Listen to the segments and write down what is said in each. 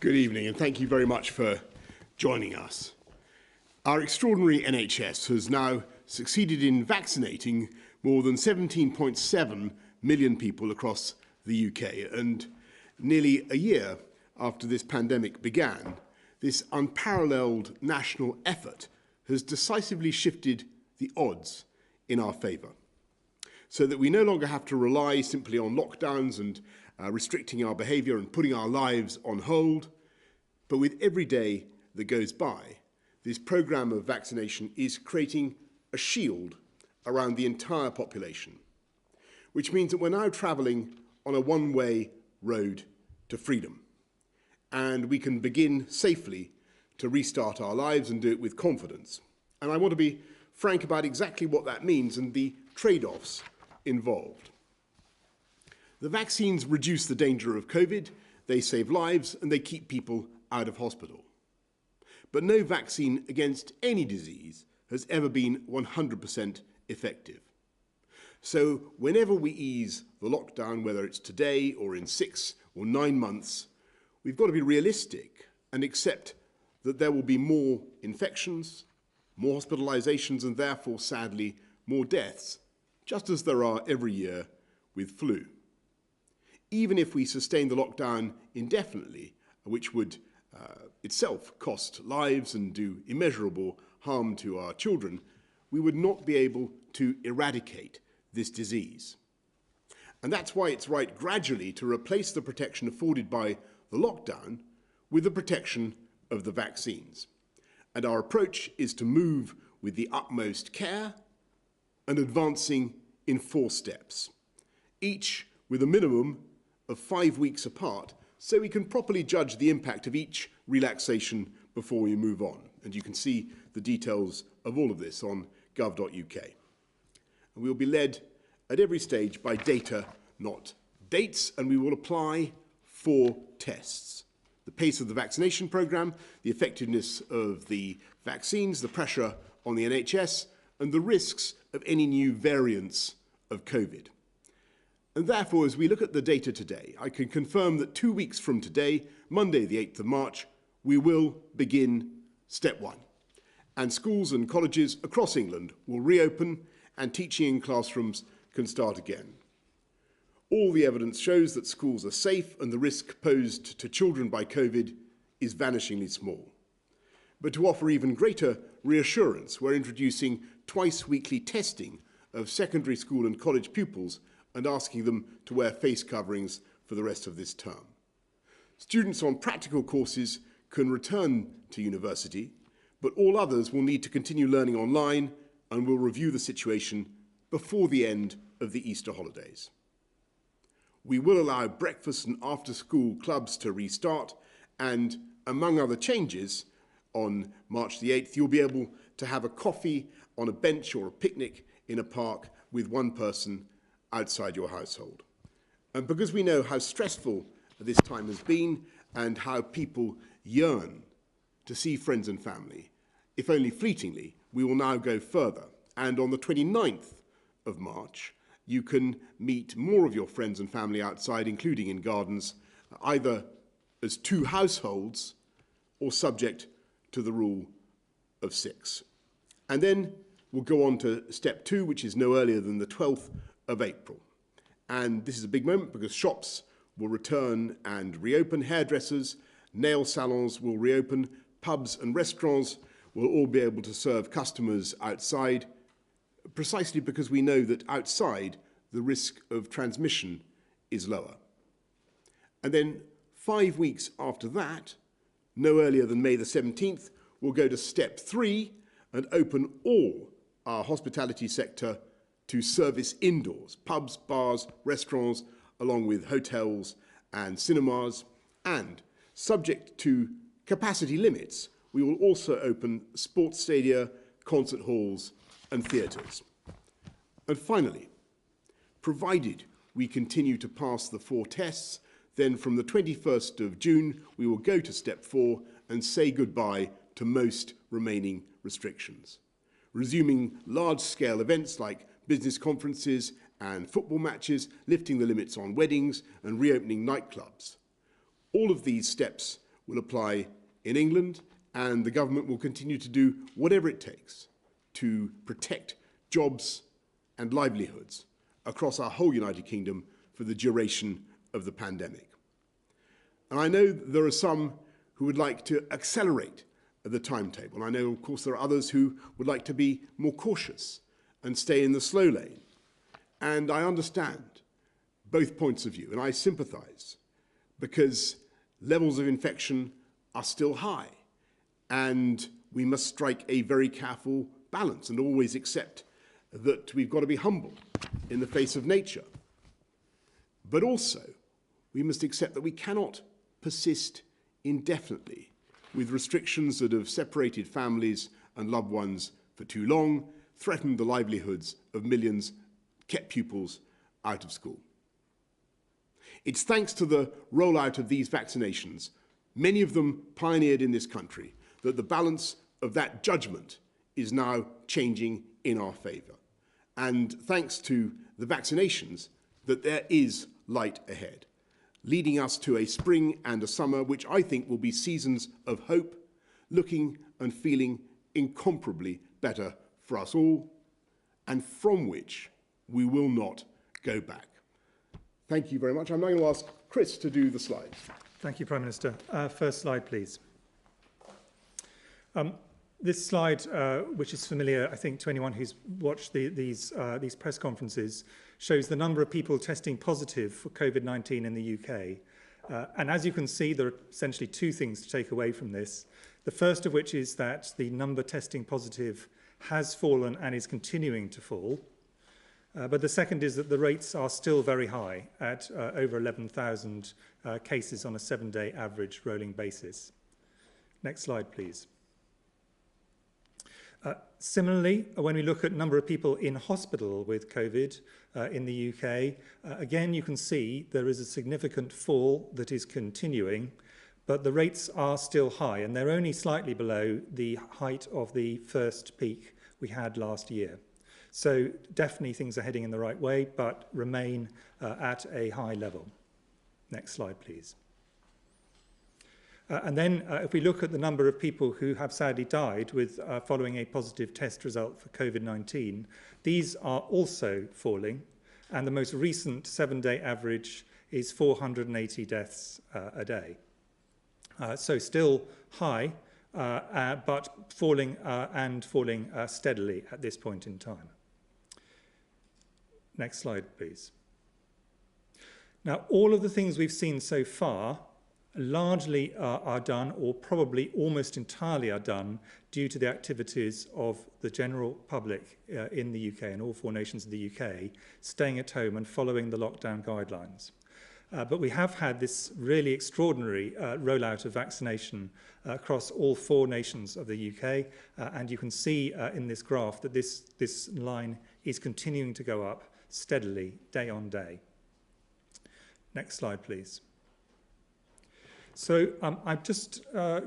Good evening, and thank you very much for joining us. Our extraordinary NHS has now succeeded in vaccinating more than 17.7 million people across the UK, and nearly a year after this pandemic began, this unparalleled national effort has decisively shifted the odds in our favour, so that we no longer have to rely simply on lockdowns and restricting our behaviour and putting our lives on hold. But with every day that goes by, this programme of vaccination is creating a shield around the entire population, which means that we're now travelling on a one-way road to freedom. And we can begin safely to restart our lives and do it with confidence. And I want to be frank about exactly what that means and the trade-offs involved. The vaccines reduce the danger of COVID, they save lives, and they keep people out of hospital. But no vaccine against any disease has ever been 100% effective. So whenever we ease the lockdown, whether it's today or in 6 or 9 months, we've got to be realistic and accept that there will be more infections, more hospitalizations, and therefore, sadly, more deaths, just as there are every year with flu. Even if we sustain the lockdown indefinitely, which would itself cost lives and do immeasurable harm to our children, we would not be able to eradicate this disease. And that's why it's right gradually to replace the protection afforded by the lockdown with the protection of the vaccines. And our approach is to move with the utmost care and advancing in 4 steps, each with a minimum of 5 weeks apart, so we can properly judge the impact of each relaxation before we move on. And you can see the details of all of this on gov.uk. And we'll be led at every stage by data, not dates, and we will apply 4 tests: the pace of the vaccination programme, the effectiveness of the vaccines, the pressure on the NHS, and the risks of any new variants of COVID. And therefore, as we look at the data today, I can confirm that 2 weeks from today, Monday the 8th of March, we will begin step 1. And schools and colleges across England will reopen and teaching in classrooms can start again. All the evidence shows that schools are safe and the risk posed to children by COVID is vanishingly small. But to offer even greater reassurance, we're introducing twice-weekly testing of secondary school and college pupils and asking them to wear face coverings for the rest of this term. Students on practical courses can return to university, but all others will need to continue learning online and will review the situation before the end of the Easter holidays. We will allow breakfast and after-school clubs to restart, and among other changes, on March the 8th, you'll be able to have a coffee on a bench or a picnic in a park with one person outside your household. And because we know how stressful this time has been and how people yearn to see friends and family, if only fleetingly, we will now go further. And on the 29th of March, you can meet more of your friends and family outside, including in gardens, either as 2 households or subject to the rule of 6. And then we'll go on to step 2, which is no earlier than the 12th of April. And this is a big moment because shops will return and reopen, hairdressers, nail salons will reopen, pubs and restaurants will all be able to serve customers outside, precisely because we know that outside the risk of transmission is lower. And then 5 weeks after that, no earlier than May the 17th, we'll go to step 3 and open all our hospitality sector to service indoors, pubs, bars, restaurants, along with hotels and cinemas. And subject to capacity limits, we will also open sports stadia, concert halls and theatres. And finally, provided we continue to pass the 4 tests, then from the 21st of June, we will go to step 4 and say goodbye to most remaining restrictions, resuming large-scale events like business conferences and football matches, lifting the limits on weddings and reopening nightclubs. All of these steps will apply in England, and the government will continue to do whatever it takes to protect jobs and livelihoods across our whole United Kingdom for the duration of the pandemic. And I know there are some who would like to accelerate the timetable. And I know, of course, there are others who would like to be more cautious and stay in the slow lane. And I understand both points of view, and I sympathise, because levels of infection are still high, and we must strike a very careful balance and always accept that we've got to be humble in the face of nature. But also, we must accept that we cannot persist indefinitely with restrictions that have separated families and loved ones for too long, threatened the livelihoods of millions, kept pupils out of school. It's thanks to the rollout of these vaccinations, many of them pioneered in this country, that the balance of that judgment is now changing in our favour. And thanks to the vaccinations, that there is light ahead, leading us to a spring and a summer which I think will be seasons of hope, looking and feeling incomparably better for us all, and from which we will not go back. Thank you very much. I'm now going to ask Chris to do the slides. Thank you, Prime Minister. First slide, please. This slide, which is familiar, I think, to anyone who's watched these press conferences, shows the number of people testing positive for COVID-19 in the UK. And as you can see, there are essentially two things to take away from this. The first of which is that the number testing positive has fallen and is continuing to fall. But the second is that the rates are still very high at over 11,000 cases on a 7-day average rolling basis. Next slide, please. Similarly, when we look at number of people in hospital with COVID in the UK, again, you can see there is a significant fall that is continuing, but the rates are still high, and they're only slightly below the height of the first peak we had last year. So definitely things are heading in the right way, but remain at a high level. Next slide, please. And then if we look at the number of people who have sadly died with following a positive test result for COVID-19, these are also falling, and the most recent 7-day average is 480 deaths a day. So still high, but falling steadily at this point in time. Next slide, please. Now, all of the things we've seen so far largely are done, or probably almost entirely are done, due to the activities of the general public in the UK and all 4 nations of the UK staying at home and following the lockdown guidelines. But we have had this really extraordinary rollout of vaccination across all 4 nations of the UK, and you can see in this graph that this line is continuing to go up steadily, day on day. Next slide, please. So I just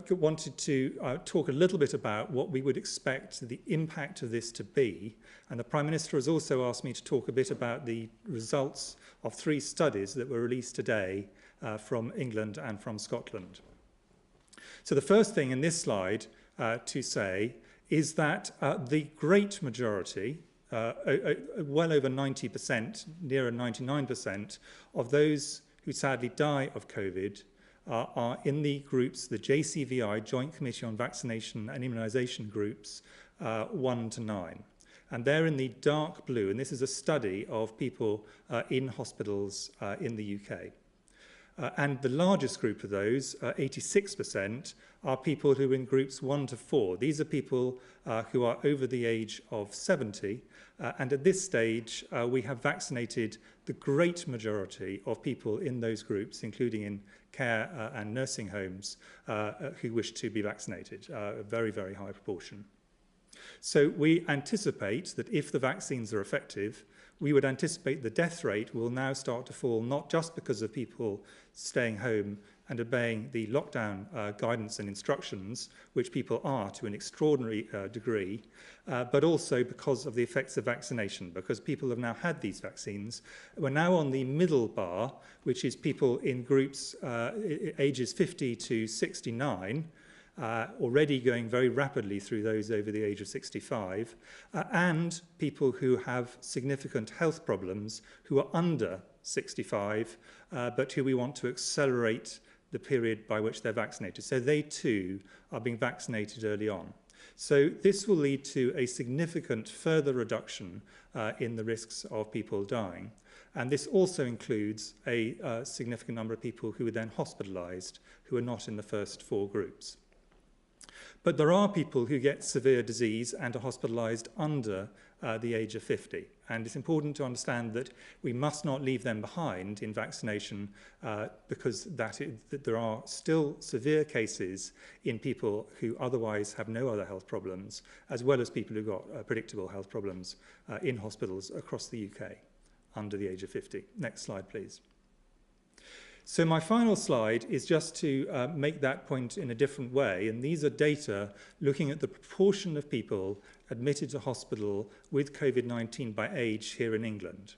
wanted to talk a little bit about what we would expect the impact of this to be. And the Prime Minister has also asked me to talk a bit about the results of 3 studies that were released today from England and from Scotland. So the first thing in this slide to say is that the great majority, well over 90%, nearer 99% of those who sadly die of COVID are in the groups, the JCVI, Joint Committee on Vaccination and Immunisation groups, 1 to 9. And they're in the dark blue, and this is a study of people in hospitals in the UK. And the largest group of those, 86%, are people who are in groups 1 to 4. These are people who are over the age of 70, and at this stage we have vaccinated the great majority of people in those groups, including in care and nursing homes, who wish to be vaccinated, a very, very high proportion. So we anticipate that if the vaccines are effective, we would anticipate the death rate will now start to fall, not just because of people staying home and obeying the lockdown guidance and instructions, which people are to an extraordinary degree, but also because of the effects of vaccination, because people have now had these vaccines. We're now on the middle bar, which is people in groups ages 50 to 69, already going very rapidly through those over the age of 65, and people who have significant health problems who are under 65, but who we want to accelerate the period by which they're vaccinated. So they too are being vaccinated early on. So this will lead to a significant further reduction in the risks of people dying. And this also includes a significant number of people who are then hospitalized, who are not in the first 4 groups. But there are people who get severe disease and are hospitalized under the age of 50. And it's important to understand that we must not leave them behind in vaccination because that there are still severe cases in people who otherwise have no other health problems, as well as people who've got predictable health problems in hospitals across the UK under the age of 50. Next slide, please. So my final slide is just to make that point in a different way. And these are data looking at the proportion of people admitted to hospital with COVID-19 by age here in England.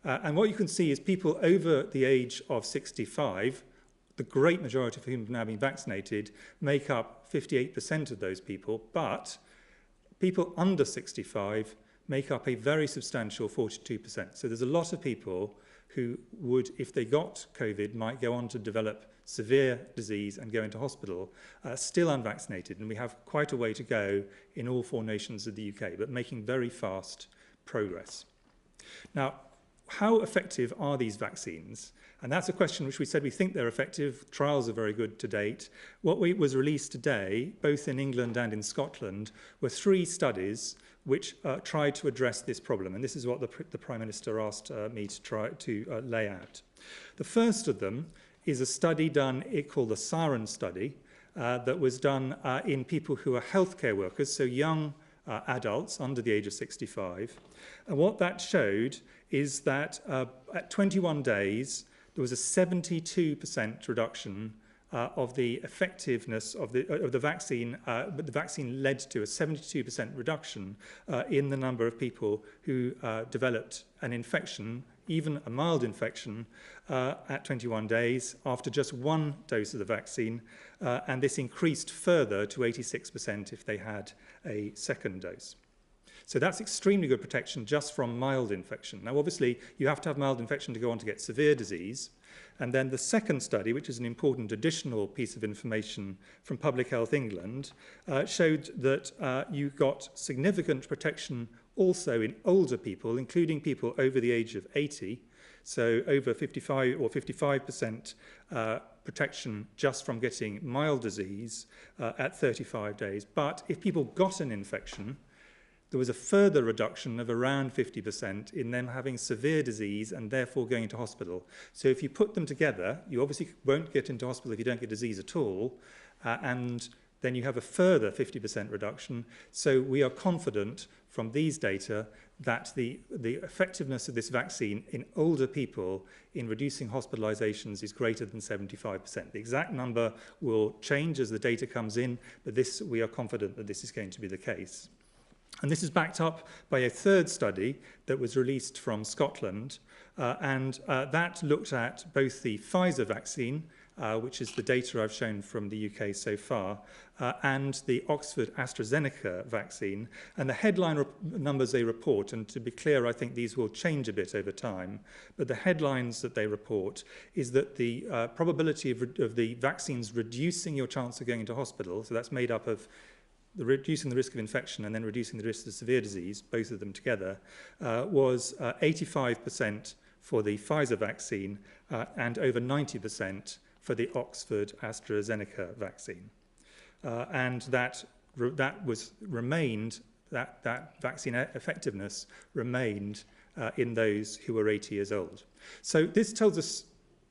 And what you can see is people over the age of 65, the great majority of whom have now been vaccinated, make up 58% of those people. But people under 65 make up a very substantial 42%. So there's a lot of people who would, if they got COVID, might go on to develop severe disease and go into hospital, still unvaccinated. And we have quite a way to go in all 4 nations of the UK, but making very fast progress. Now, how effective are these vaccines? And that's a question which we said we think they're effective. Trials are very good to date. What was released today, both in England and in Scotland, were 3 studies which tried to address this problem. And this is what the Prime Minister asked me to try to lay out. The first of them is a study done, called the Siren study, that was done in people who are healthcare workers, so young adults under the age of 65. And what that showed is that at 21 days, there was a 72% reduction of the effectiveness of the vaccine, but the vaccine led to a 72% reduction in the number of people who developed an infection, even a mild infection, at 21 days after just 1 dose of the vaccine, and this increased further to 86% if they had a second dose. So that's extremely good protection just from mild infection. Now, obviously, you have to have mild infection to go on to get severe disease. And then the second study, which is an important additional piece of information from Public Health England, showed that you got significant protection also in older people, including people over the age of 80, so over 55 or 55% protection just from getting mild disease at 35 days. But if people got an infection, there was a further reduction of around 50% in them having severe disease and therefore going into hospital. So if you put them together, you obviously won't get into hospital if you don't get disease at all, and then you have a further 50% reduction. So we are confident from these data that the effectiveness of this vaccine in older people in reducing hospitalizations is greater than 75%. The exact number will change as the data comes in, but we are confident that this is going to be the case. And this is backed up by a third study that was released from Scotland, and that looked at both the Pfizer vaccine, which is the data I've shown from the UK so far, and the Oxford AstraZeneca vaccine. And the headline numbers they report, and to be clear, I think these will change a bit over time, but the headlines that they report is that the probability of the vaccines reducing your chance of going into hospital, so that's made up of reducing the risk of infection and then reducing the risk of severe disease, both of them together, was 85% for the Pfizer vaccine and over 90% for the Oxford AstraZeneca vaccine. And that vaccine effectiveness remained in those who were 80 years old. So this tells us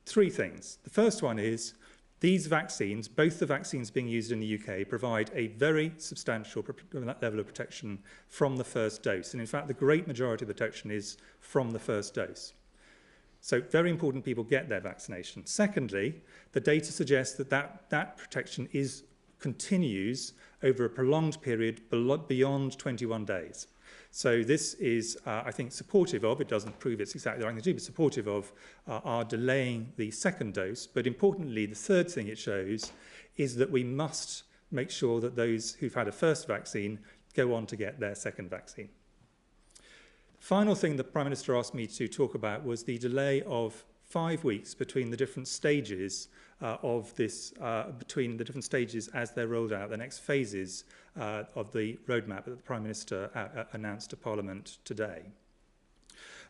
3 things. The first one is these vaccines, both the vaccines being used in the UK, provide a very substantial level of protection from the first dose. And in fact, the great majority of the protection is from the first dose. So very important people get their vaccination. Secondly, the data suggests that that protection continues over a prolonged period beyond 21 days. So this is, I think, supportive of, it doesn't prove it's exactly the right thing to do, but supportive of our delaying the second dose. But importantly, the third thing it shows is that we must make sure that those who've had a first vaccine go on to get their second vaccine. Final thing the Prime Minister asked me to talk about was the delay of 5 weeks between the different stages of this, between the different stages as they're rolled out, the next phases of the roadmap that the Prime Minister announced to Parliament today.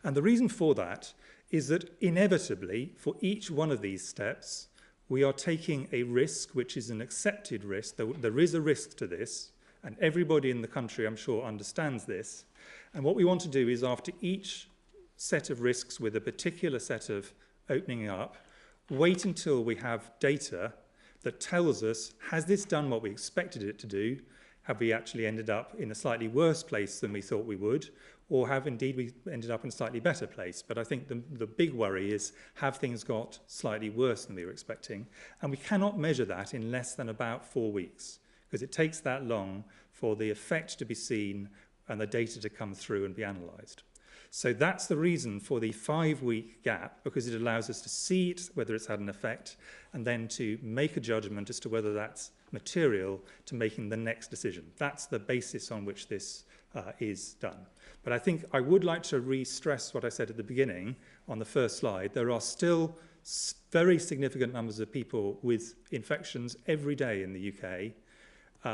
And the reason for that is that inevitably, for each one of these steps, we are taking a risk, which is an accepted risk. There is a risk to this, and everybody in the country, I'm sure, understands this. And what we want to do is, after each set of risks with a particular set of opening up, wait until we have data that tells us, has this done what we expected it to do? Have we actually ended up in a slightly worse place than we thought we would? Or have indeed we ended up in a slightly better place? But I think the big worry is, have things got slightly worse than we were expecting? And we cannot measure that in less than about 4 weeks, because it takes that long for the effect to be seen and the data to come through and be analysed. So that's the reason for the 5-week gap, because it allows us to see it, whether it's had an effect, and then to make a judgment as to whether that's material to making the next decision. That's the basis on which this is done. But I think I would like to re-stress what I said at the beginning on the first slide. There are still very significant numbers of people with infections every day in the UK.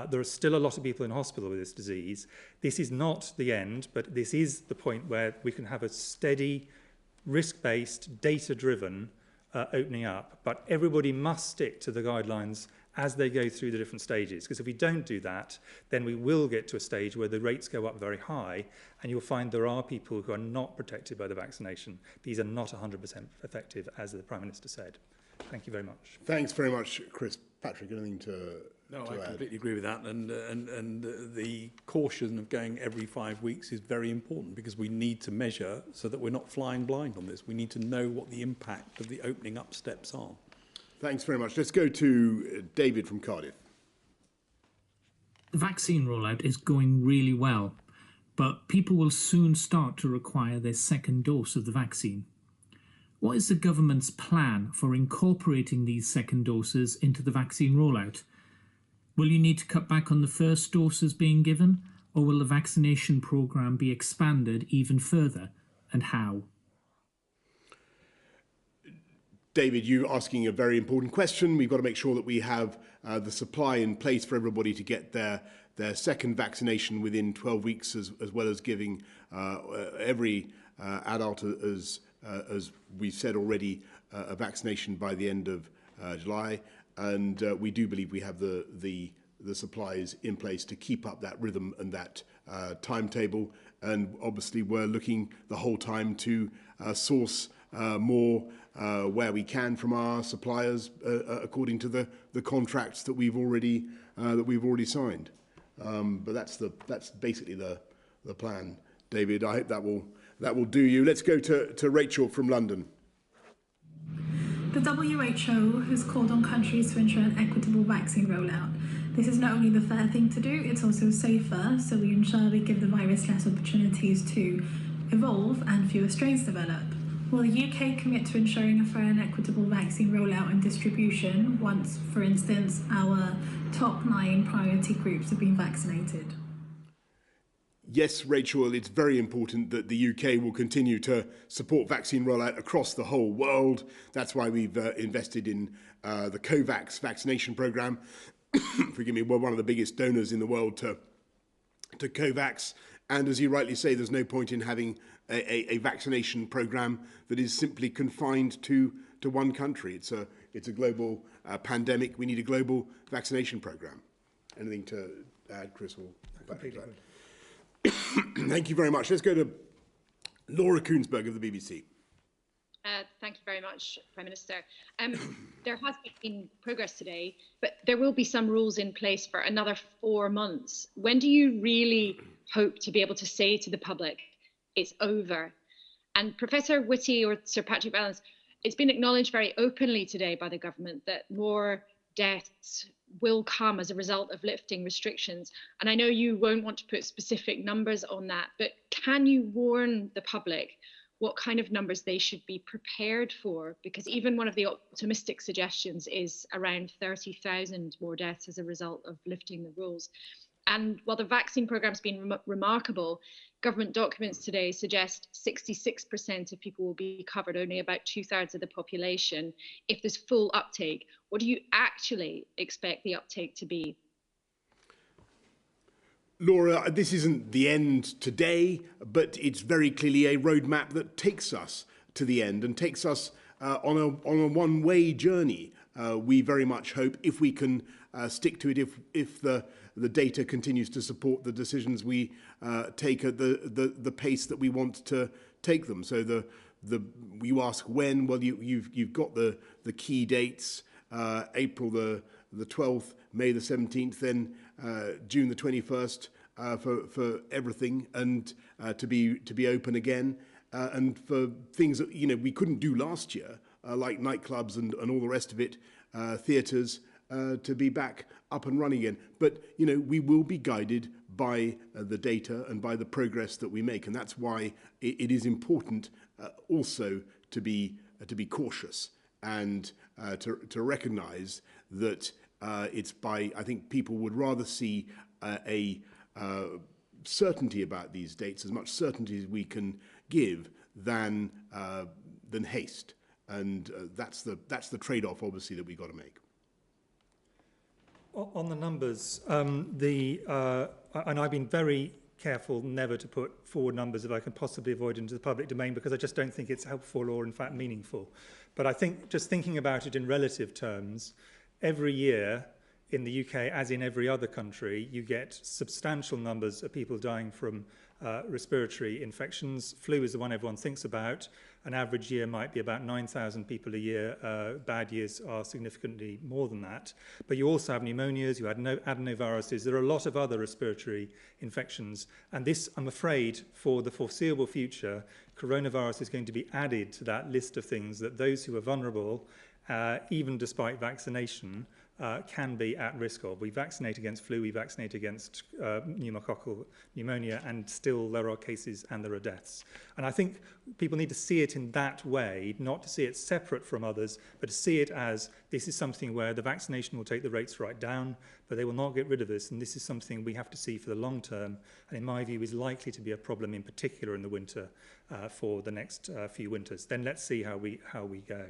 There are still a lot of people in hospital with this disease. This is not the end, but this is the point where we can have a steady, risk-based, data-driven opening up. But everybody must stick to the guidelines as they go through the different stages. Because if we don't do that, then we will get to a stage where the rates go up very high, and you'll find there are people who are not protected by the vaccination. These are not 100% effective, as the Prime Minister said. Thank you very much. Thanks very much, Chris. Patrick, anything to No, to I add? completely agree with that, and the caution of going every 5 weeks is very important, because we need to measure so that we're not flying blind on this. We need to know what the impact of the opening up steps are. Thanks very much. Let's go to David from Cardiff. The vaccine rollout is going really well, but people will soon start to require their second dose of the vaccine. What is the government's plan for incorporating these second doses into the vaccine rollout? Will you need to cut back on the first doses being given, or will the vaccination programme be expanded even further, and how? David, you're asking a very important question. We've got to make sure that we have the supply in place for everybody to get their second vaccination within 12 weeks, as well as giving every adult, as we've said already, a vaccination by the end of July. And we do believe we have the supplies in place to keep up that rhythm and that timetable. And obviously, we're looking the whole time to source more where we can from our suppliers, according to the contracts that we've already signed. But that's basically the plan, David. I hope that will do you. Let's go to Rachel from London. The WHO has called on countries to ensure an equitable vaccine rollout. This is not only the fair thing to do, it's also safer, so we ensure we give the virus less opportunities to evolve and fewer strains develop. Will the UK commit to ensuring a fair and equitable vaccine rollout and distribution once, for instance, our top 9 priority groups have been vaccinated? Yes, Rachel, it's very important that the UK will continue to support vaccine rollout across the whole world. That's why we've invested in the COVAX vaccination programme. Forgive me, we're one of the biggest donors in the world to COVAX. And as you rightly say, there's no point in having a vaccination programme that is simply confined to one country. It's a global pandemic. We need a global vaccination programme. Anything to add, Chris or Patrick? Thank you very much. Let's go to Laura Koonsberg of the BBC. Thank you very much, Prime Minister. There has been progress today, but there will be some rules in place for another 4 months. When do you really hope to be able to say to the public, it's over? And Professor Whitty or Sir Patrick Vallance, it's been acknowledged very openly today by the government that more deaths will come as a result of lifting restrictions. And I know you won't want to put specific numbers on that, but can you warn the public what kind of numbers they should be prepared for? Because even one of the optimistic suggestions is around 30,000 more deaths as a result of lifting the rules. And while the vaccine program's been remarkable, government documents today suggest 66% of people will be covered, only about 2/3 of the population. If there's full uptake, what do you actually expect the uptake to be? Laura, this isn't the end today, but it's very clearly a roadmap that takes us to the end and takes us on a one-way journey. We very much hope, if we can stick to it, if the data continues to support the decisions we take at the pace that we want to take them. So you ask when. Well, you've got the key dates: April the 12th, May the 17th, then June the 21st for everything, and to be open again, and for things that we couldn't do last year, like nightclubs and all the rest of it, theatres, to be back up and running again. But we will be guided by the data and by the progress that we make, and that's why it is important also to be cautious and to recognise that it's by, I think people would rather see a certainty about these dates, as much certainty as we can give, than haste, and that's the trade-off, obviously, that we've got to make. On the numbers, and I've been very careful never to put forward numbers if I can possibly avoid into the public domain, because I just don't think it's helpful or in fact meaningful. But I think just thinking about it in relative terms, every year in the UK, as in every other country, you get substantial numbers of people dying from respiratory infections. Flu is the one everyone thinks about. An average year might be about 9,000 people a year. Bad years are significantly more than that. But you also have pneumonias, you had adenoviruses. There are a lot of other respiratory infections. And this, I'm afraid, for the foreseeable future, coronavirus is going to be added to that list of things that those who are vulnerable, even despite vaccination, can be at risk of. We vaccinate against flu, we vaccinate against pneumococcal pneumonia, and still there are cases and there are deaths. And I think people need to see it in that way, not to see it separate from others, but to see it as this is something where the vaccination will take the rates right down, but they will not get rid of this, and this is something we have to see for the long term, and in my view is likely to be a problem in particular in the winter for the next few winters. Then let's see how we go.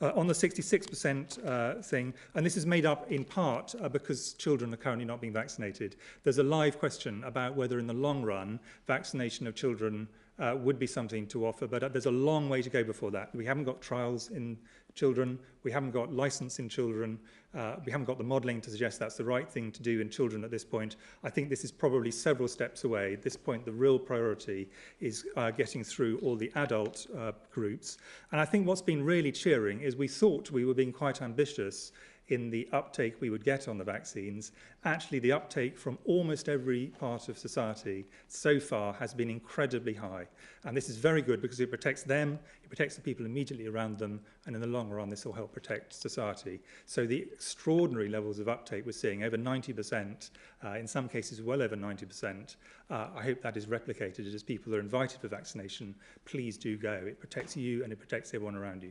On the 66% thing, and this is made up in part because children are currently not being vaccinated, there's a live question about whether in the long run vaccination of children would be something to offer, but there's a long way to go before that. We haven't got trials in children, we haven't got license in children, we haven't got the modelling to suggest that's the right thing to do in children at this point. I think this is probably several steps away. At this point, the real priority is getting through all the adult groups. And I think what's been really cheering is we thought we were being quite ambitious in the uptake we would get on the vaccines. Actually, the uptake from almost every part of society so far has been incredibly high. And this is very good because it protects them, it protects the people immediately around them, and in the long run, this will help protect society. So the extraordinary levels of uptake we're seeing, over 90%, in some cases well over 90%, I hope that is replicated as people are invited for vaccination. Please do go. It protects you and it protects everyone around you.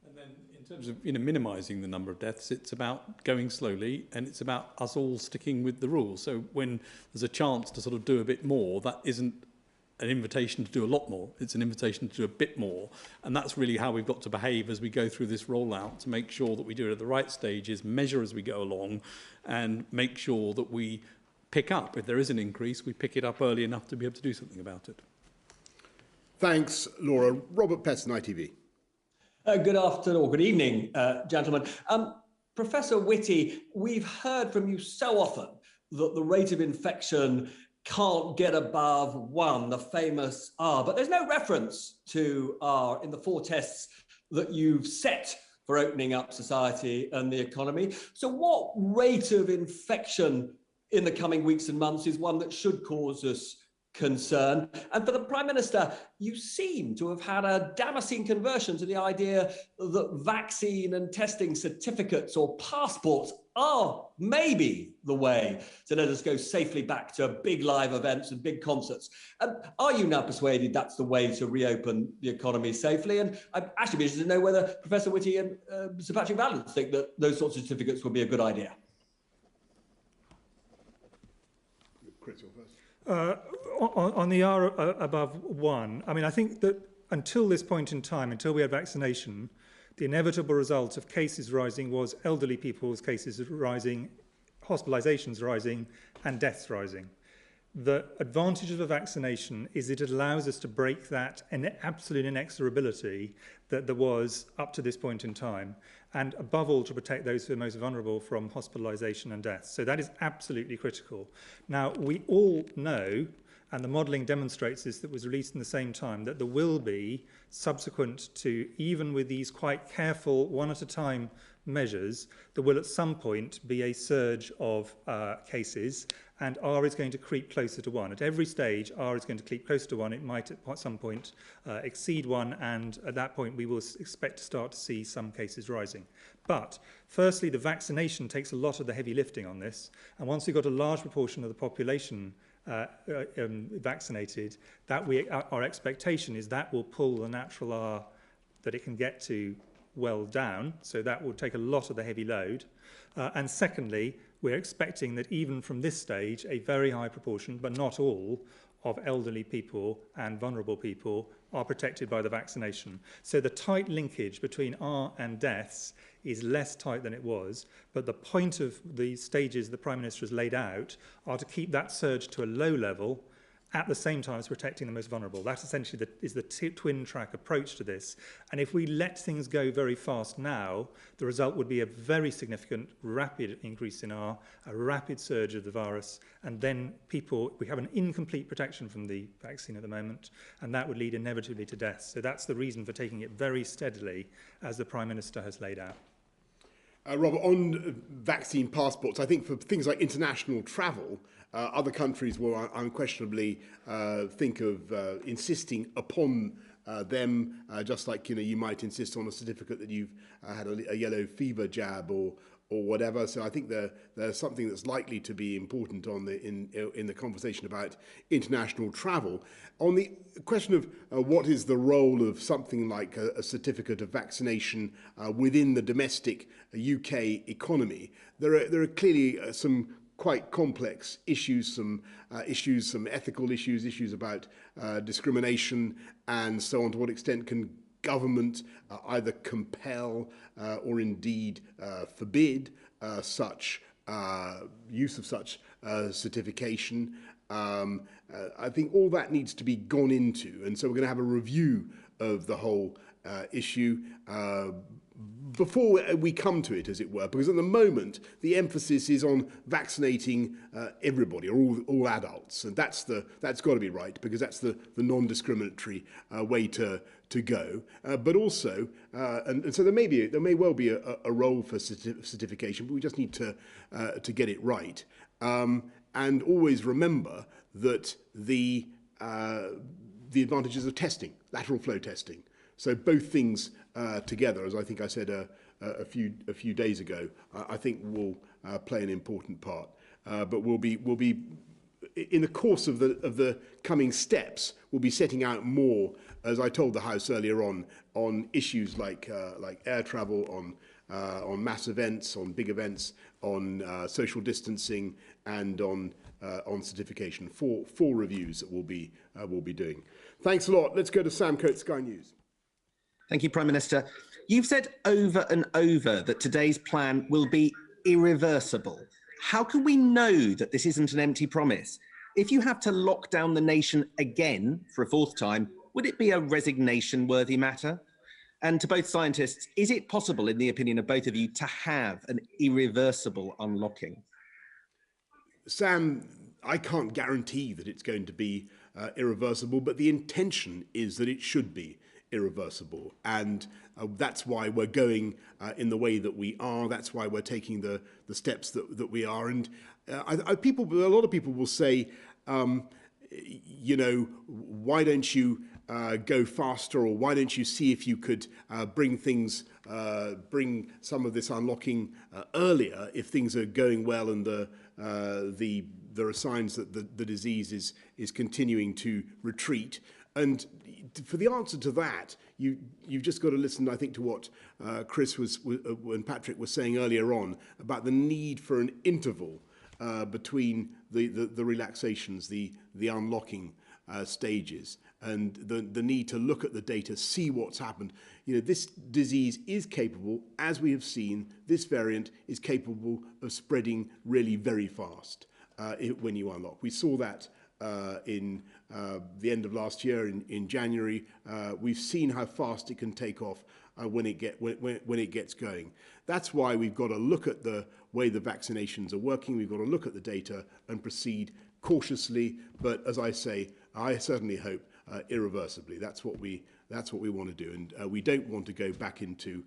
And then in terms of minimising the number of deaths, it's about going slowly, and it's about us all sticking with the rules. So when there's a chance to sort of do a bit more, that isn't an invitation to do a lot more, it's an invitation to do a bit more. And that's really how we've got to behave as we go through this rollout, to make sure that we do it at the right stages, measure as we go along, and make sure that we pick up. If there is an increase, we pick it up early enough to be able to do something about it. Thanks, Laura. Robert Peston, ITV. Good afternoon, or good evening, gentlemen. Professor Whitty, we've heard from you so often that the rate of infection can't get above 1, the famous R, but there's no reference to R in the 4 tests that you've set for opening up society and the economy. So what rate of infection in the coming weeks and months is one that should cause us concern. And for the Prime Minister, you seem to have had a Damascene conversion to the idea that vaccine and testing certificates or passports are maybe the way to let us go safely back to big live events and big concerts. Are you now persuaded that's the way to reopen the economy safely? And I'd actually be interested to know whether Professor Whitty and Sir Patrick Vallance think that those sorts of certificates would be a good idea. Chris, you're first. On the R above 1, I mean, I think that until this point in time, until we had vaccination, the inevitable result of cases rising was elderly people's cases rising, hospitalizations rising, and deaths rising. The advantage of a vaccination is it allows us to break that absolute inexorability that there was up to this point in time, and above all to protect those who are most vulnerable from hospitalisation and death. So that is absolutely critical. Now, we all know, and the modelling demonstrates this, that was released in the same time, that there will be, subsequent to, even with these quite careful one-at-a-time measures, there will at some point be a surge of cases, and R is going to creep closer to 1. At every stage, R is going to creep closer to 1. It might at some point exceed 1, and at that point we will expect to start to see some cases rising. But firstly, the vaccination takes a lot of the heavy lifting on this, and once we've got a large proportion of the population vaccinated, our expectation is that will pull the natural R that it can get to well down, so that will take a lot of the heavy load. And secondly, we're expecting that even from this stage, a very high proportion, but not all, of elderly people and vulnerable people are protected by the vaccination. So the tight linkage between R and deaths is less tight than it was, but the point of the stages the Prime Minister has laid out are to keep that surge to a low level at the same time as protecting the most vulnerable. That essentially is the twin track approach to this. And if we let things go very fast now, the result would be a very significant, rapid increase in R, a rapid surge of the virus, and then we have an incomplete protection from the vaccine at the moment, and that would lead inevitably to death. So that's the reason for taking it very steadily, as the Prime Minister has laid out. Robert, on vaccine passports, I think for things like international travel, other countries will unquestionably think of insisting upon them, just like you might insist on a certificate that you've had a yellow fever jab or whatever. So I think there's something that's likely to be important in the conversation about international travel. On the question of what is the role of something like a certificate of vaccination within the domestic UK economy, there are clearly some quite complex issues, some ethical issues about discrimination and so on. To what extent can government either compel or indeed forbid such use of such certification? I think all that needs to be gone into, and so we're going to have a review of the whole issue before we come to it, as it were, because at the moment the emphasis is on vaccinating everybody, or all adults, and that's got to be right, because that's the non-discriminatory way to go. But also, and so there may well be a role for certification, but we just need to get it right, and always remember that the advantages of testing, lateral flow testing. So both things together, as I think I said a few days ago, I think will play an important part. But we'll be in the course of the coming steps, we'll be setting out more, as I told the House earlier on issues like air travel, on mass events, on big events, on social distancing, and on certification. Four reviews that we'll be doing. Thanks a lot. Let's go to Sam Coates, Sky News. Thank you, Prime Minister. You've said over and over that today's plan will be irreversible. How can we know that this isn't an empty promise? If you have to lock down the nation again for a fourth time, would it be a resignation-worthy matter? And to both scientists, is it possible, in the opinion of both of you, to have an irreversible unlocking? Sam, I can't guarantee that it's going to be irreversible, but the intention is that it should be irreversible, and that's why we're going in the way that we are. That's why we're taking the steps that we are. And a lot of people will say, you know, why don't you go faster, or why don't you see if you could bring some of this unlocking earlier if things are going well and there are signs that the disease is continuing to retreat. And for the answer to that, you've just got to listen, I think, to what Chris and Patrick was saying earlier on about the need for an interval between the relaxations, the unlocking stages, and the need to look at the data, see what's happened. You know, this disease is capable, as we have seen, this variant is capable of spreading really very fast when you unlock. We saw that in the end of last year, in January. We've seen how fast it can take off when it gets going. That's why we've got to look at the way the vaccinations are working. We've got to look at the data and proceed cautiously, but as I say, I certainly hope irreversibly. That's what we want to do, and we don't want to go back into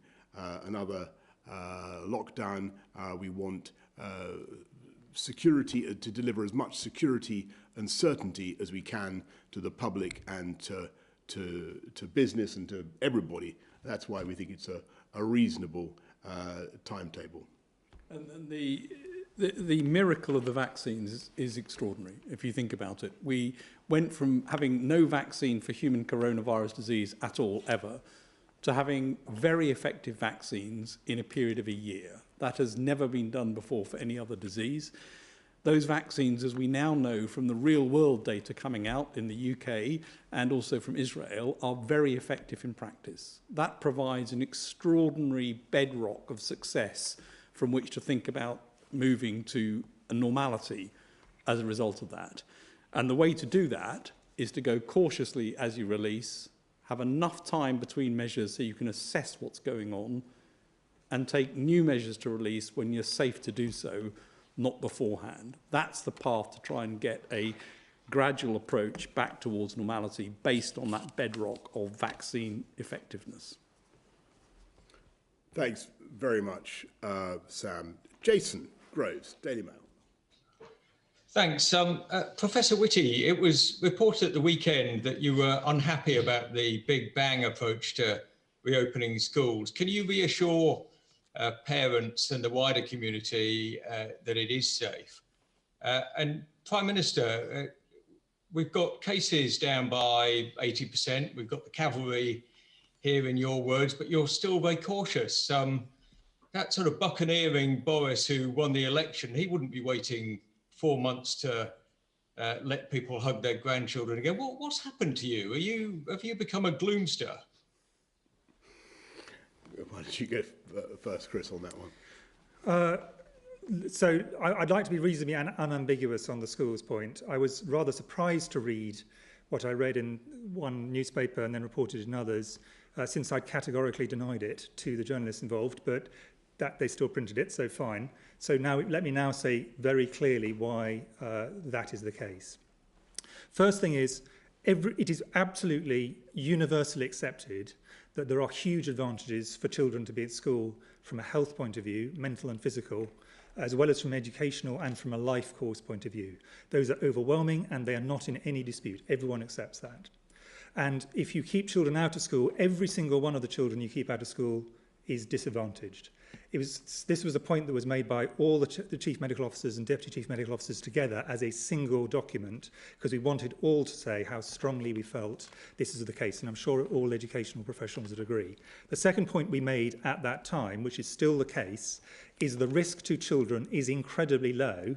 another lockdown. We want security to deliver as much security and certainty as we can to the public and to business and to everybody. That's why we think it's a reasonable timetable. And the miracle of the vaccines is extraordinary, if you think about it. We went from having no vaccine for human coronavirus disease at all, ever, to having very effective vaccines in a period of a year. That has never been done before for any other disease. Those vaccines, as we now know from the real-world data coming out in the UK and also from Israel, are very effective in practice. That provides an extraordinary bedrock of success from which to think about moving to a normality as a result of that. And the way to do that is to go cautiously as you release, have enough time between measures so you can assess what's going on, and take new measures to release when you're safe to do so, not beforehand. That's the path to try and get a gradual approach back towards normality based on that bedrock of vaccine effectiveness. Thanks very much, Sam. Jason Groves, Daily Mail. Thanks. Professor Whitty, it was reported at the weekend that you were unhappy about the Big Bang approach to reopening schools. Can you reassure parents and the wider community that it is safe? And Prime Minister, we've got cases down by 80%. We've got the cavalry here in your words, but you're still very cautious. That sort of buccaneering Boris who won the election, he wouldn't be waiting 4 months to let people hug their grandchildren again. What's happened to you? Have you become a gloomster? Why don't you go first, Chris, on that one? So I'd like to be reasonably unambiguous on the schools point. I was rather surprised to read what I read in one newspaper and then reported in others, since I'd categorically denied it to the journalists involved, but that they still printed it, so fine. So now let me now say very clearly why that is the case. First thing is, it is absolutely universally accepted that there are huge advantages for children to be at school from a health point of view, mental and physical, as well as from an educational and from a life course point of view. Those are overwhelming and they are not in any dispute. Everyone accepts that. And if you keep children out of school, every single one of the children you keep out of school is disadvantaged. This was a point that was made by all the chief medical officers and deputy chief medical officers together as a single document, because we wanted all to say how strongly we felt this is the case, and I'm sure all educational professionals would agree. The second point we made at that time, which is still the case, is the risk to children is incredibly low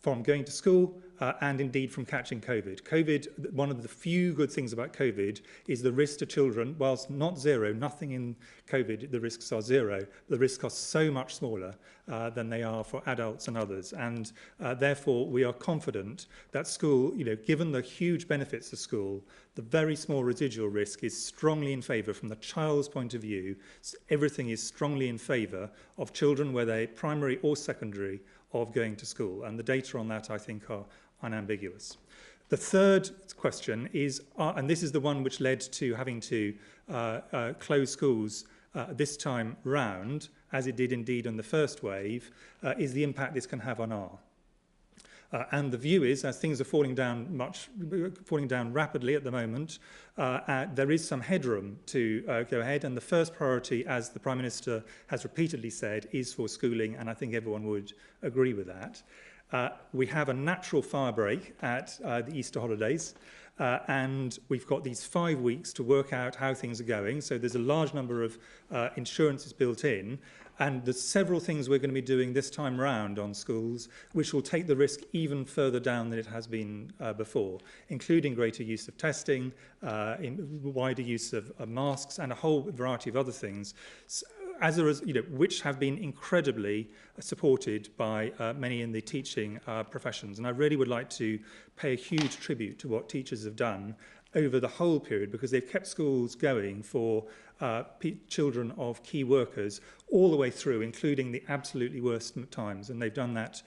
from going to school and indeed from catching COVID. COVID, one of the few good things about COVID is the risk to children, whilst not zero, nothing in COVID, the risks are zero, the risks are so much smaller than they are for adults and others. And therefore, we are confident that school, given the huge benefits of school, the very small residual risk is strongly in favour from the child's point of view. Everything is strongly in favour of children, whether primary or secondary, of going to school. And the data on that, I think, are unambiguous. The third question is, and this is the one which led to having to close schools this time round, as it did indeed on the first wave, is the impact this can have on R. And the view is, as things are falling down rapidly at the moment, there is some headroom to go ahead. And the first priority, as the Prime Minister has repeatedly said, is for schooling, and I think everyone would agree with that. We have a natural fire break at the Easter holidays, and we've got these 5 weeks to work out how things are going. So there's a large number of insurances built in, and there's several things we're going to be doing this time round on schools which will take the risk even further down than it has been before, including greater use of testing, wider use of masks, and a whole variety of other things, which have been incredibly supported by many in the teaching professions. And I really would like to pay a huge tribute to what teachers have done over the whole period, because they've kept schools going for children of key workers all the way through, including the absolutely worst times. And they've done that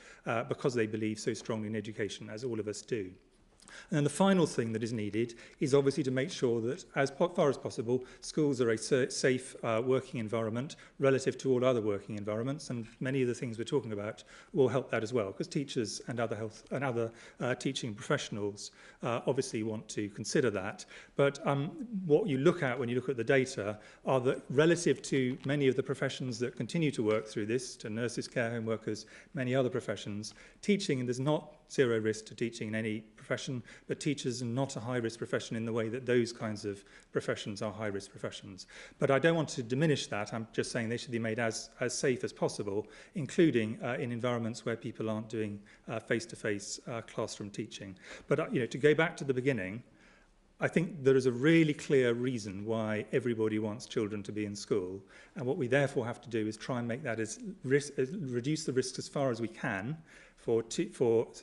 because they believe so strongly in education, as all of us do. And then the final thing that is needed is obviously to make sure that, as far as possible, schools are a safe working environment relative to all other working environments, and many of the things we're talking about will help that as well, because teachers and other teaching professionals obviously want to consider that. But what you look at when you look at the data are that relative to many of the professions that continue to work through this, to nurses, care home workers, many other professions, teaching, and there's not zero risk to teaching in any profession, but teachers are not a high-risk profession in the way that those kinds of professions are high-risk professions. But I don't want to diminish that. I'm just saying they should be made as safe as possible, including in environments where people aren't doing face-to-face classroom teaching. But to go back to the beginning, I think there is a really clear reason why everybody wants children to be in school, and what we therefore have to do is try and make that reduce the risks as far as we can for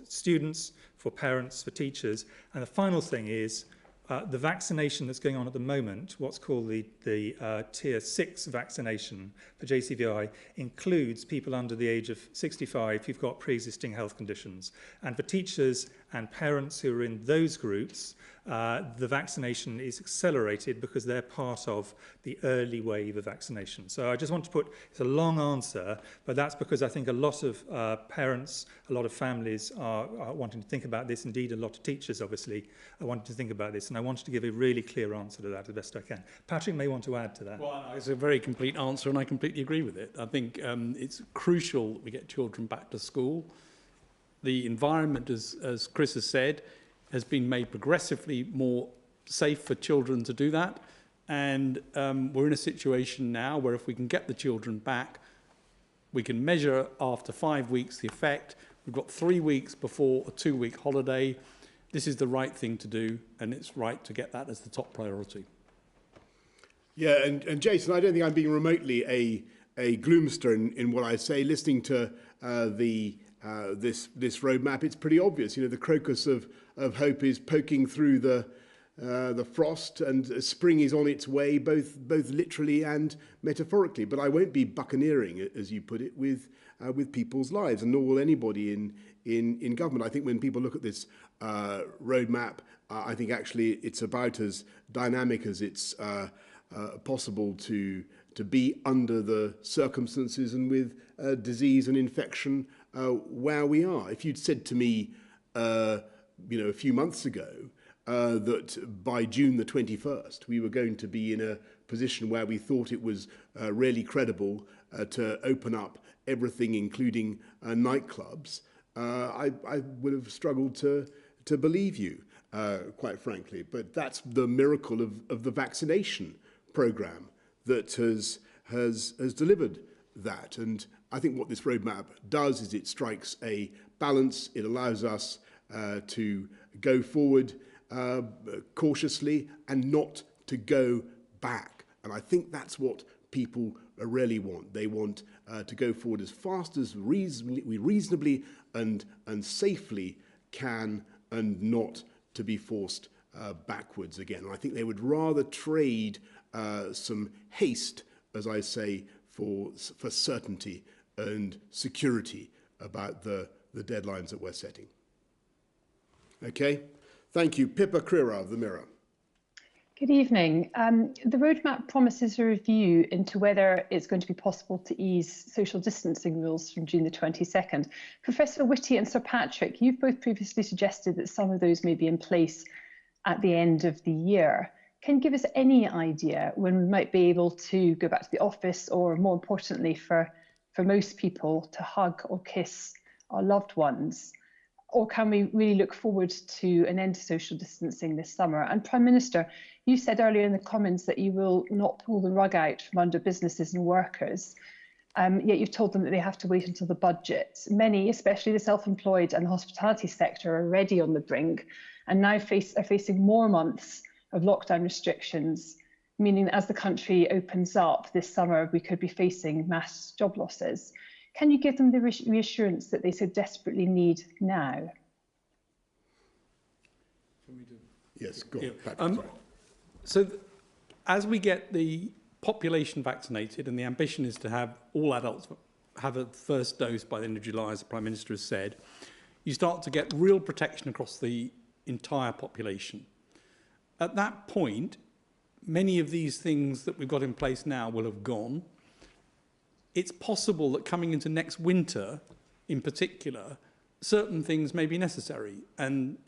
students, for parents, for teachers. And the final thing is the vaccination that's going on at the moment, what's called the Tier 6 vaccination for JCVI, includes people under the age of 65 who've got pre-existing health conditions. And for teachers and parents who are in those groups, the vaccination is accelerated because they're part of the early wave of vaccination. So I just want to it's a long answer, but that's because I think a lot of parents, a lot of families are wanting to think about this. Indeed, a lot of teachers, obviously, are wanting to think about this. And I wanted to give a really clear answer to that as best I can. Patrick may want to add to that. Well, it's a very complete answer, and I completely agree with it. I think it's crucial that we get children back to school. The environment, as Chris has said, has been made progressively more safe for children to do that. And we're in a situation now where if we can get the children back, we can measure after 5 weeks the effect. We've got 3 weeks before a 2-week holiday. This is the right thing to do, and it's right to get that as the top priority. Yeah, and Jason, I don't think I'm being remotely a gloomster in what I say. Listening to this roadmap, it's pretty obvious. The crocus of hope is poking through the frost, and spring is on its way, both literally and metaphorically. But I won't be buccaneering, as you put it, with people's lives, and nor will anybody in government. I think when people look at this roadmap, I think actually it's about as dynamic as it's possible to be under the circumstances and with disease and infection where we are. If you'd said to me, a few months ago, that by June the 21st we were going to be in a position where we thought it was really credible to open up everything, including nightclubs, I would have struggled to believe you, quite frankly. But that's the miracle of the vaccination programme that has delivered that. And I think what this roadmap does is it strikes a balance. It allows us to go forward cautiously and not to go back. And I think that's what people really want. They want to go forward as fast as we reasonably and safely can, and not to be forced backwards again. And I think they would rather trade some haste, as I say, for certainty and security about the deadlines that we're setting. Okay, thank you. Pippa Crerar of the Mirror. Good evening. The roadmap promises a review into whether it's going to be possible to ease social distancing rules from June the 22nd. Professor Whitty and Sir Patrick, you've both previously suggested that some of those may be in place at the end of the year. Can you give us any idea when we might be able to go back to the office, or more importantly for most people, to hug or kiss our loved ones? Or can we really look forward to an end to social distancing this summer? And Prime Minister, you said earlier in the comments that you will not pull the rug out from under businesses and workers, yet you've told them that they have to wait until the budget. Many, especially the self-employed and the hospitality sector, are already on the brink and now are facing more months of lockdown restrictions, meaning that as the country opens up this summer, we could be facing mass job losses. Can you give them the reassurance that they so desperately need now? Yes, go on. Yeah. So as we get the population vaccinated, and the ambition is to have all adults have a first dose by the end of July, as the Prime Minister has said, you start to get real protection across the entire population. At that point, many of these things that we've got in place now will have gone. It's possible that coming into next winter, in particular, certain things may be necessary. And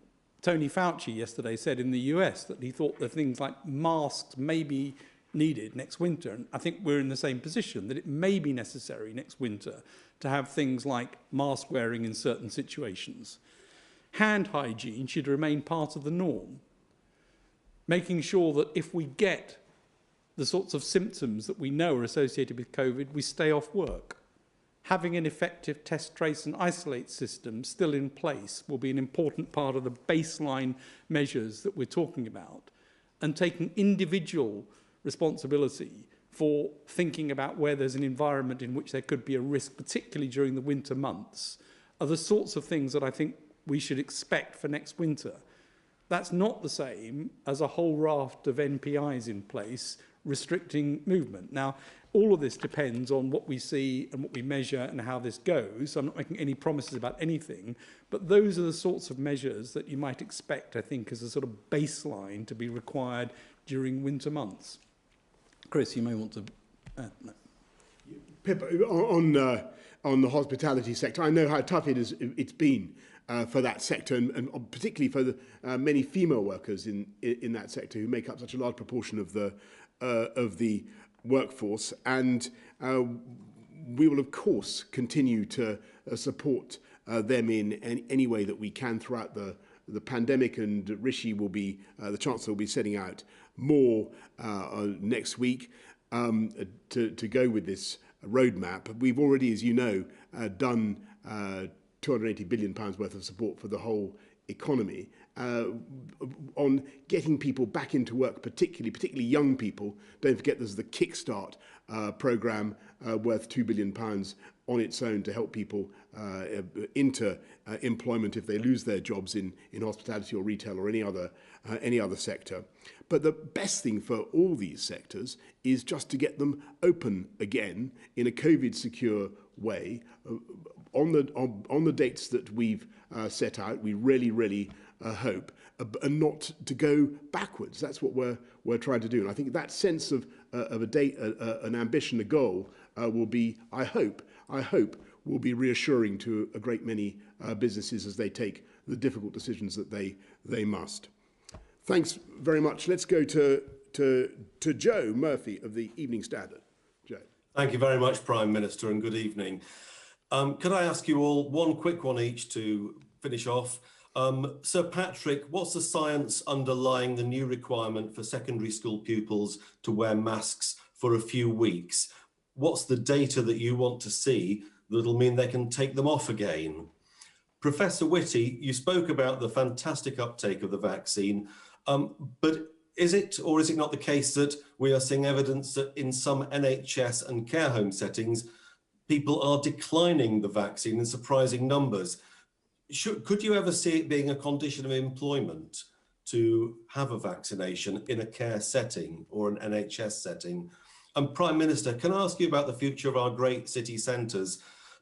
Tony Fauci yesterday said in the US that he thought that things like masks may be needed next winter. And I think we're in the same position, that it may be necessary next winter to have things like mask wearing in certain situations. Hand hygiene should remain part of the norm. Making sure that if we get the sorts of symptoms that we know are associated with COVID, we stay off work. Having an effective test, trace and isolate system still in place will be an important part of the baseline measures that we're talking about, and taking individual responsibility for thinking about where there's an environment in which there could be a risk, particularly during the winter months, are the sorts of things that I think we should expect for next winter. That's not the same as a whole raft of NPIs in place restricting movement. Now, all of this depends on what we see and what we measure and how this goes. So I'm not making any promises about anything, but those are the sorts of measures that you might expect, I think, as a sort of baseline to be required during winter months. Chris, you may want to add. No. Pip, on the hospitality sector, I know how tough it's been for that sector, and particularly for the many female workers in that sector who make up such a large proportion of the workforce. And we will, of course, continue to support them in any way that we can throughout the pandemic. And Rishi will be, the Chancellor will be setting out more next week to go with this roadmap. We've already, as you know, done £280 billion worth of support for the whole economy on getting people back into work, particularly young people. Don't forget there's the Kickstart programme worth £2 billion on its own to help people into employment if they lose their jobs in hospitality or retail or any other sector. But the best thing for all these sectors is just to get them open again in a COVID-secure way on the dates that we've set out. We really hope, and not to go backwards. That's what we're trying to do. And I think that sense of a date, an ambition, a goal will be, I hope, will be reassuring to a great many businesses as they take the difficult decisions that they must. Thanks very much. Let's go to Joe Murphy of the Evening Standard. Joe. Thank you very much, Prime Minister, and good evening. Could I ask you all one quick one each to finish off? Sir Patrick, what's the science underlying the new requirement for secondary school pupils to wear masks for a few weeks? What's the data that you want to see that'll mean they can take them off again? Professor Whitty, you spoke about the fantastic uptake of the vaccine, but is it or is it not the case that we are seeing evidence that in some NHS and care home settings, people are declining the vaccine in surprising numbers? Could you ever see it being a condition of employment to have a vaccination in a care setting or an NHS setting? And Prime Minister, can I ask you about the future of our great city centres,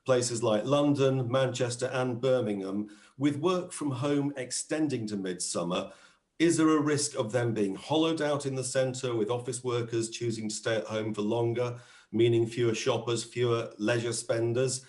places like London, Manchester and Birmingham, with work from home extending to midsummer? Is there a risk of them being hollowed out in the centre with office workers choosing to stay at home for longer, meaning fewer shoppers, fewer leisure spenders?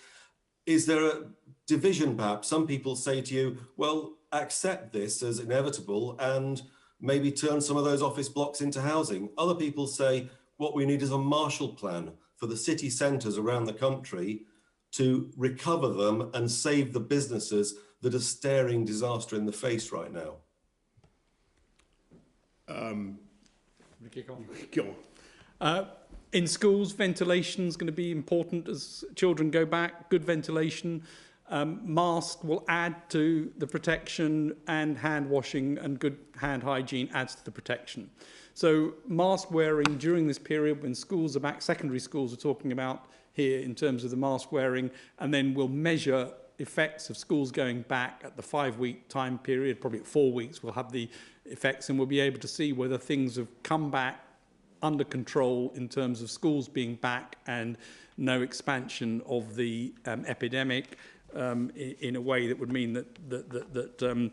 Is there a division perhaps? Some people say to you, well, accept this as inevitable and maybe turn some of those office blocks into housing. Other people say what we need is a Marshall Plan for the city centres around the country to recover them and save the businesses that are staring disaster in the face right now. Go on. In schools, ventilation is going to be important as children go back. Good ventilation. Mask will add to the protection, and hand washing and good hand hygiene adds to the protection. So mask wearing during this period when schools are back, secondary schools are talking about here in terms of the mask wearing, and then we'll measure effects of schools going back at the 5-week time period, probably at 4 weeks we'll have the effects, and we'll be able to see whether things have come back under control in terms of schools being back and no expansion of the epidemic in a way that would mean that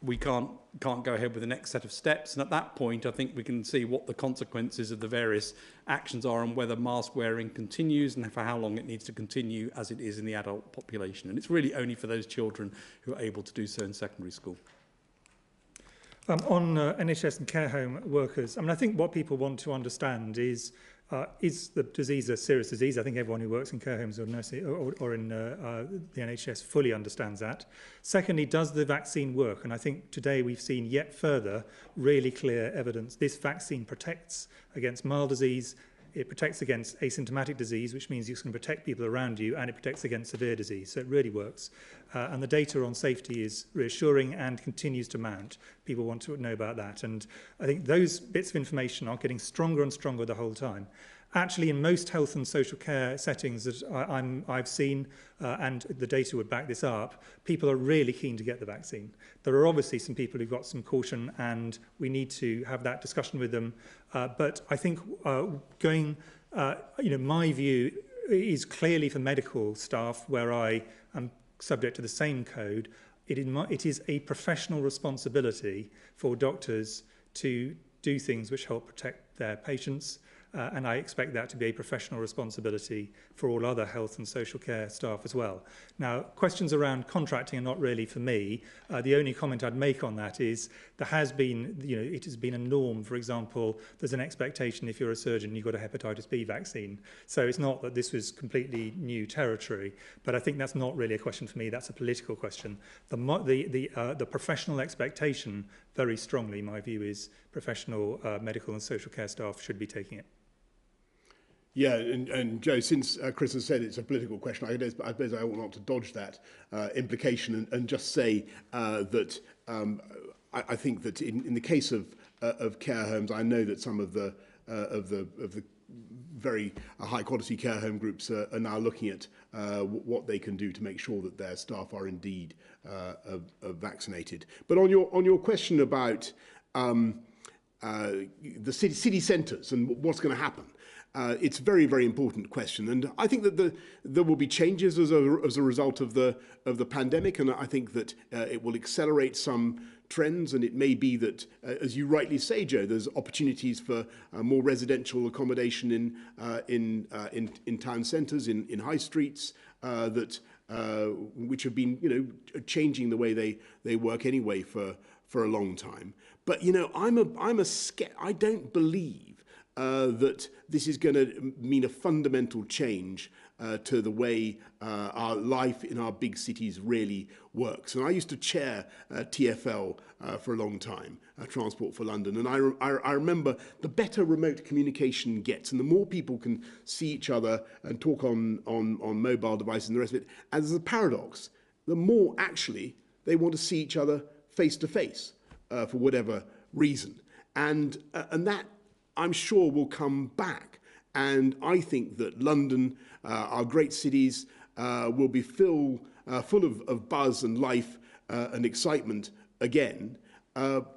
we can't go ahead with the next set of steps. And at that point, I think we can see what the consequences of the various actions are and whether mask wearing continues and for how long it needs to continue as it is in the adult population. And it's really only for those children who are able to do so in secondary school. On NHS and care home workers, I mean, I think what people want to understand is the disease a serious disease? I think everyone who works in care homes or nursing or in the NHS fully understands that. Secondly, does the vaccine work? And I think today we've seen yet further really clear evidence. This vaccine protects against mild disease. It protects against asymptomatic disease, which means you can protect people around you, and it protects against severe disease. So it really works. And the data on safety is reassuring and continues to mount. People want to know about that. And I think those bits of information are getting stronger and stronger the whole time. Actually, in most health and social care settings that I've seen, and the data would back this up, people are really keen to get the vaccine. There are obviously some people who've got some caution, and we need to have that discussion with them. But I think my view is clearly for medical staff, where I am subject to the same code. It is a professional responsibility for doctors to do things which help protect their patients. And I expect that to be a professional responsibility for all other health and social care staff as well. Now, questions around contracting are not really for me. The only comment I'd make on that is there has been, it has been a norm. For example, there's an expectation if you're a surgeon, you've got a hepatitis B vaccine. So it's not that this was completely new territory, but I think that's not really a question for me. That's a political question. The professional expectation, very strongly, my view is professional medical and social care staff should be taking it. Yeah, and Joe, since Chris has said it's a political question, I suppose I ought not to dodge that implication and just say that I think that in the case of care homes, I know that some of the very high quality care home groups are now looking at what they can do to make sure that their staff are indeed vaccinated. But on your question about the city centres and what's going to happen. It's a very, very important question, and I think that there will be changes as a result of the pandemic, and I think that it will accelerate some trends, and it may be that, as you rightly say, Joe, there's opportunities for more residential accommodation in town centres, in high streets, which have been changing the way they work anyway for a long time. But I don't believe that this is going to mean a fundamental change to the way our life in our big cities really works. And I used to chair TfL for a long time, Transport for London, and I remember the better remote communication gets, and the more people can see each other and talk on mobile devices and the rest of it, and there's a paradox, the more actually they want to see each other face to face for whatever reason. And that, I'm sure, will come back. And I think that London, our great cities, will be full of buzz and life and excitement again,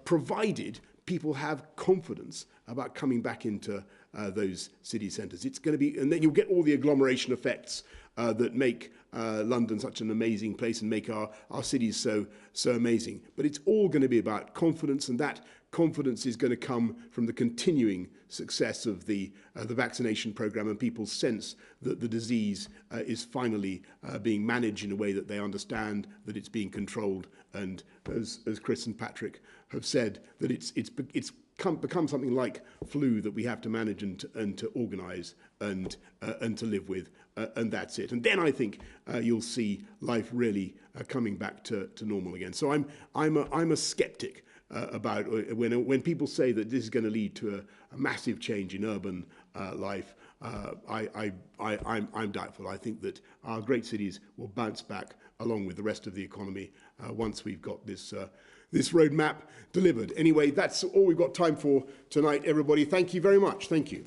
provided people have confidence about coming back into those city centres. It's going to be, and then you'll get all the agglomeration effects that make London such an amazing place and make our cities so amazing. But it's all going to be about confidence, and that confidence is going to come from the continuing success of the vaccination program and people's sense that the disease is finally being managed in a way that they understand, that it's being controlled, and as Chris and Patrick have said, that it's become something like flu that we have to manage and to organise and to live with, and that's it. And then I think you'll see life really coming back to normal again. So I'm a sceptic about when people say that this is going to lead to a massive change in urban life. I'm doubtful. I think that our great cities will bounce back along with the rest of the economy once we've got this roadmap delivered. Anyway, that's all we've got time for tonight, everybody. Thank you very much. Thank you.